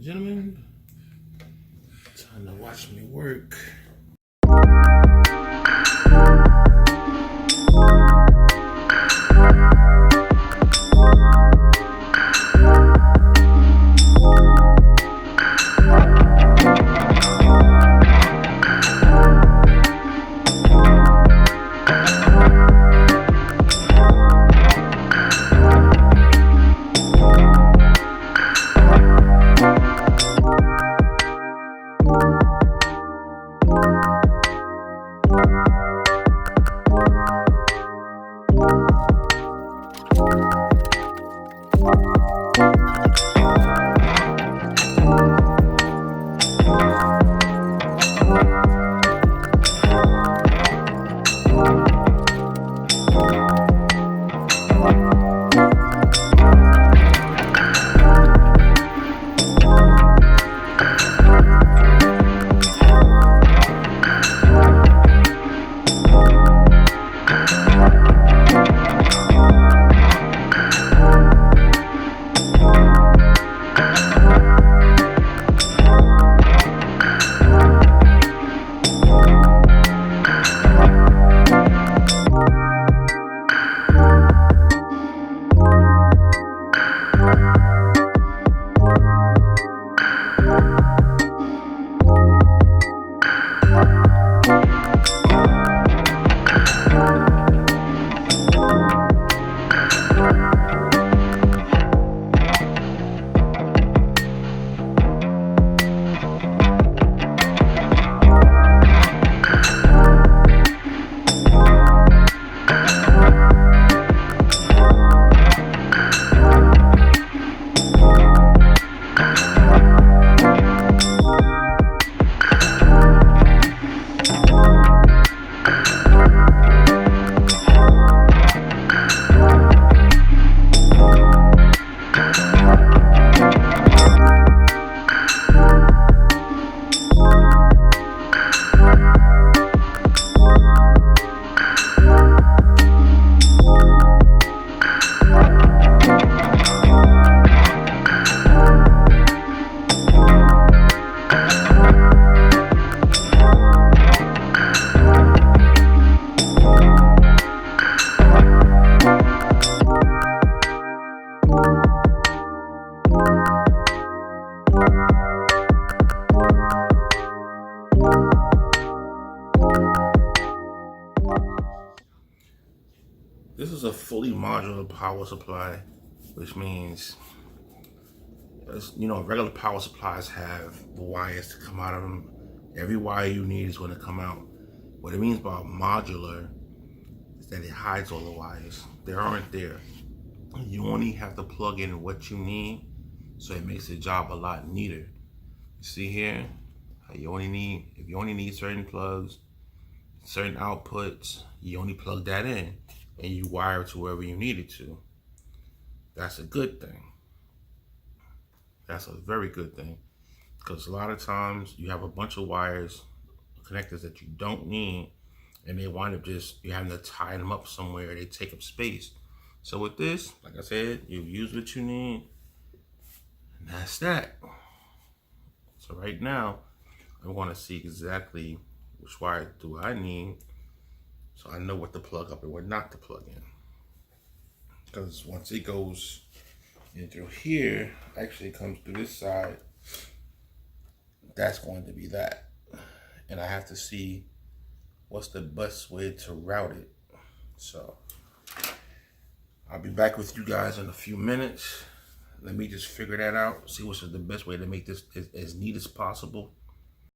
and gentlemen, time to watch me work. This is a fully modular power supply, which means, regular power supplies have the wires to come out of them. Every wire you need is going to come out. What it means by modular is that it hides all the wires. They aren't there. You only have to plug in what you need, so it makes the job a lot neater. You see here, if you only need certain plugs, certain outputs, you only plug that in and you wire it to wherever you need it to. That's a good thing. That's a very good thing, because a lot of times you have a bunch of wires, connectors that you don't need, and they wind up you having to tie them up somewhere. They take up space. So with this, like I said, you use what you need, and that's that. So right now, I want to see exactly which wire do I need, so I know what to plug up and what not to plug in. Because once it goes in through here, actually it comes through this side, that's going to be that. And I have to see what's the best way to route it. So I'll be back with you guys in a few minutes. Let me just figure that out, see what's the best way to make this as neat as possible.